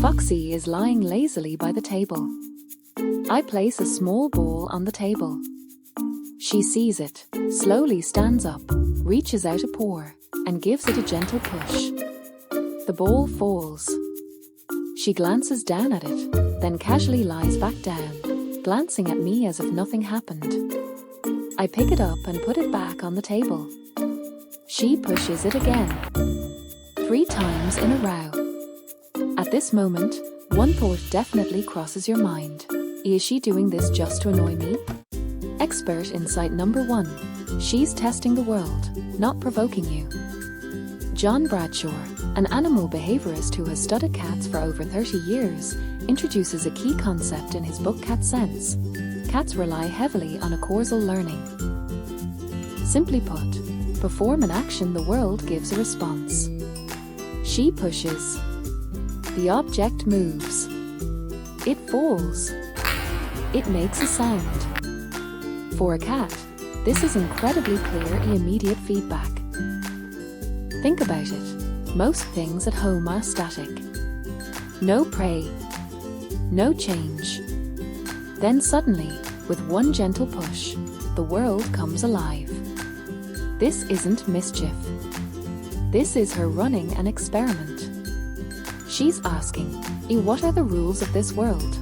Foxy is lying lazily by the table. I place a small ball on the table. She sees it, slowly stands up, reaches out a paw, and gives it a gentle push. The ball falls. She glances down at it, then casually lies back down, glancing at me as if nothing happened. I pick it up and put it back on the table. She pushes it again, 3 times in a row. At this moment, one thought definitely crosses your mind. Is she doing this just to annoy me? Expert insight number 1. She's testing the world, not provoking you. John Bradshaw, an animal behaviorist who has studied cats for over 30 years, introduces a key concept in his book Cat Sense. Cats rely heavily on causal learning. Simply put, perform an action, the world gives a response. She pushes. The object moves. It falls. It makes a sound. For a cat, this is incredibly clear and immediate feedback. Think about it. Most things at home are static. No prey. No change. Then suddenly, with one gentle push, the world comes alive. This isn't mischief. This is her running an experiment. She's asking, what are the rules of this world?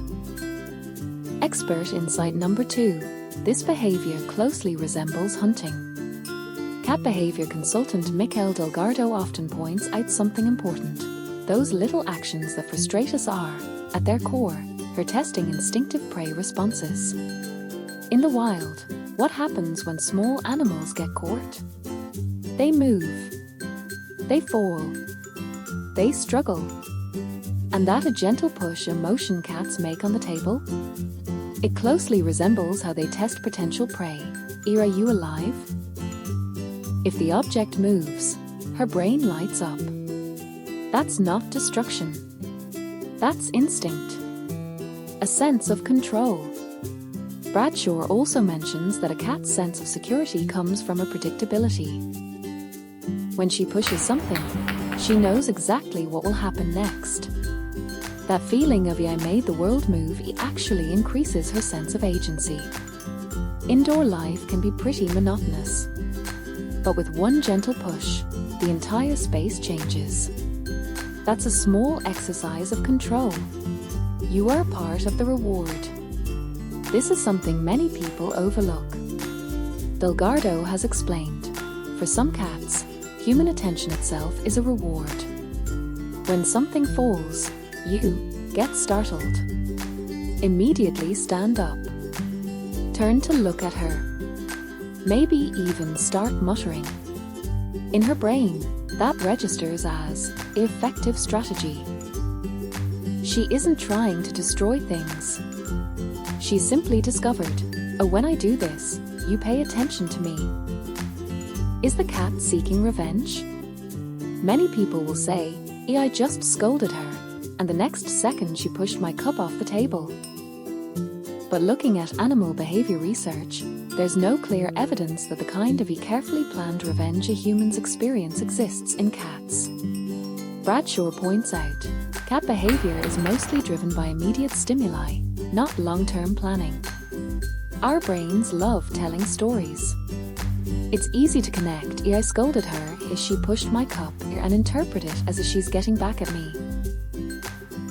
Expert insight number 2. This behavior closely resembles hunting. Cat behavior consultant Mikel Delgado often points out something important. Those little actions that frustrate us are, at their core, her testing instinctive prey responses. In the wild, what happens when small animals get caught? They move. They fall. They struggle. And that a gentle push emotion cats make on the table? It closely resembles how they test potential prey. Are you alive? If the object moves, her brain lights up. That's not destruction. That's instinct. A sense of control. Bradshaw also mentions that a cat's sense of security comes from a predictability. When she pushes something, she knows exactly what will happen next. That feeling of I made the world move actually increases her sense of agency. Indoor life can be pretty monotonous. But with one gentle push, the entire space changes. That's a small exercise of control. You are part of the reward. This is something many people overlook. Delgado has explained, for some cats, human attention itself is a reward. When something falls, you get startled. Immediately stand up. Turn to look at her. Maybe even start muttering. In her brain, that registers as effective strategy. She isn't trying to destroy things. She simply discovered, when I do this, you pay attention to me. Is the cat seeking revenge? Many people will say, I just scolded her, and the next second she pushed my cup off the table. But looking at animal behavior research, there's no clear evidence that the kind of carefully planned revenge a human's experience exists in cats. Bradshaw points out, cat behavior is mostly driven by immediate stimuli, not long-term planning. Our brains love telling stories. It's easy to connect, I scolded her, she pushed my cup, and interpret it as if she's getting back at me.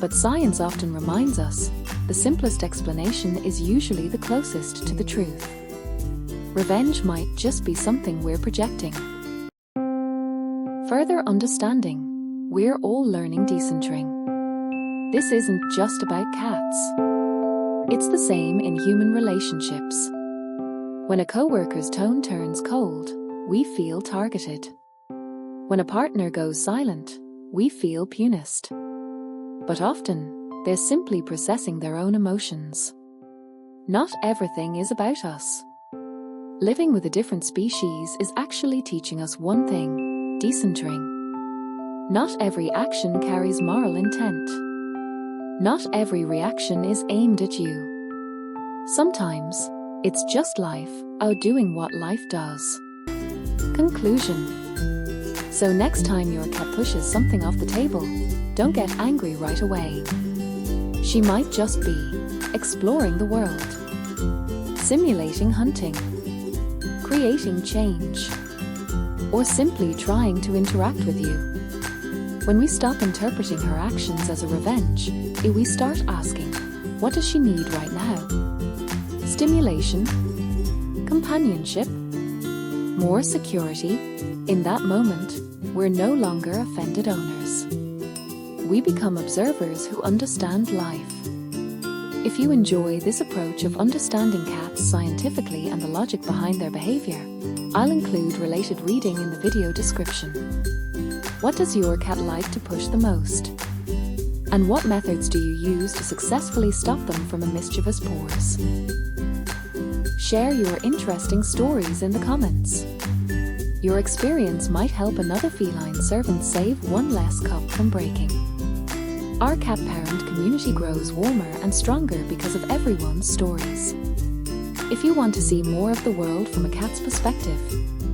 But science often reminds us, the simplest explanation is usually the closest to the truth. Revenge might just be something we're projecting. Further understanding, we're all learning decentering. This isn't just about cats. It's the same in human relationships. When a coworker's tone turns cold, we feel targeted. When a partner goes silent, we feel punished. But often, they're simply processing their own emotions. Not everything is about us. Living with a different species is actually teaching us one thing: decentering. Not every action carries moral intent. Not every reaction is aimed at you. Sometimes, it's just life, doing what life does. Conclusion. So next time your cat pushes something off the table, Don't get angry right away. She might just be exploring the world, simulating hunting, creating change, or simply trying to interact with you. When we stop interpreting her actions as a revenge, we start asking, what does she need right now? Stimulation? Companionship? More security? In that moment, we're no longer offended owners. We become observers who understand life. If you enjoy this approach of understanding cats scientifically and the logic behind their behavior, I'll include related reading in the video description. What does your cat like to push the most? And what methods do you use to successfully stop them from a mischievous pores? Share your interesting stories in the comments. Your experience might help another feline servant save one less cup from breaking. Our cat parent community grows warmer and stronger because of everyone's stories. If you want to see more of the world from a cat's perspective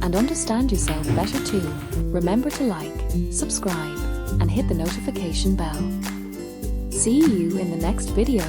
and understand yourself better too, remember to like, subscribe, and hit the notification bell. See you in the next video.